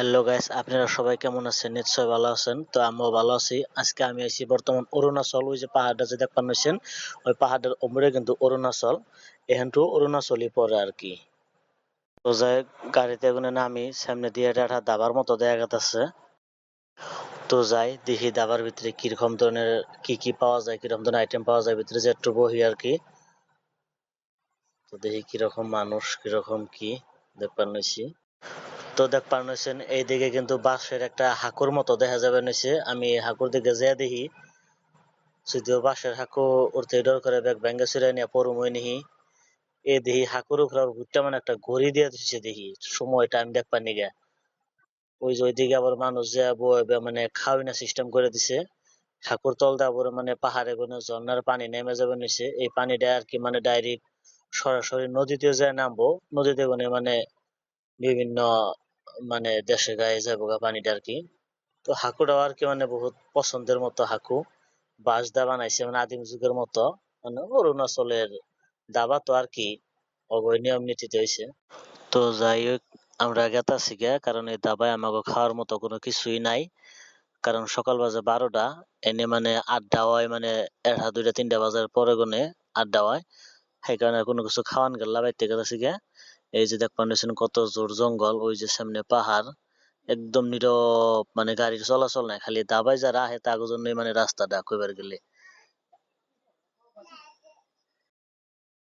Hello guys, আপনারা সবাই কেমন আছেন? নিশ্চয়ই ভালো আছেন। তো আমিও ভালো আছি। আজকে আমি আছি বর্তমান অরুণাচল। ওই যে পাহাড়টা যে দেখতে পাচ্ছেন, ওই পাহাড়ের উপরে কিন্তু অরুণাচল। এখানটু অরুণাচলই পড়ে আর কি। তো যাই গাড়িতে এখানে নামি, সামনে দিয়ে একটা দাবার মতো দেখা যাচ্ছে। তো যাই দেখি দাবার ভিতরে কিরকম ধরনের কি কি পাওয়া যায়, কিরকম ধরনের আইটেম পাওয়া যায়, ভিতরে যে একটু বহি আর কি। তো দেখি কিরকম মানুষ, কিরকম কি দেখতে পাচ্ছি। তো দেখ পারছেন এইদিকে কিন্তু বাঁশের একটা হাকুর মতো দেখা যাবে নিচে। আমি হাকুর দিকে যেয়ে দেখি, যদিও বাঁশের হাকু উড়তে ডর করে ব্যাগ ব্যাঙ্গে ছিঁড়ে নিয়ে পরমই নিহি। এ দেখি হাকুর উপরে ভুট্টা মানে একটা ঘড়ি দিয়ে দিচ্ছে, দেখি সময় টাইম দেখ পানি গা। ওই যে ওইদিকে আবার মানুষ যে মানে খাওয়াই না সিস্টেম করে দিছে। হাকুর তল দেওয়া পরে মানে পাহাড়ে কোনো ঝর্ণার পানি নেমে যাবে নিচে, এই পানিটা আর কি মানে ডাইরেক্ট সরাসরি নদীতে যায় নামবো। নদীতে মানে বিভিন্ন মানে দেশে গায়ে যাবো গা পানিটা আর কি। তো হাকুটাও আর কি মানে বহুত পছন্দের মতো হাকু, বাঁশ দা বানাইছে মানে আদিম যুগের মতো। মানে অরুণাচলের দাবা তো আর কি অবৈ নিয়ম নীতিতে হয়েছে। তো যাই হোক, আমরা গেতাছি গে, কারণ এই দাবায় আমাকে খাওয়ার মতো কোনো কিছুই নাই। কারণ সকাল বাজে 12টা, এনে মানে আড্ডা হয় মানে 1টা 2টা 3টা বাজার পরে গনে আড্ডা হয়। সেই কারণে কোনো কিছু খাওয়ান গেলা বাইতে গেতাছি গে। এই যে দেখ পাচ্ছেন কত জোর জঙ্গল, ওই যে সামনে পাহাড়, একদম নীরব, মানে গাড়ির চলাচল নাই, খালি দাবায় যারা আহে তার জন্যই মানে রাস্তাটা কইবার গেলে।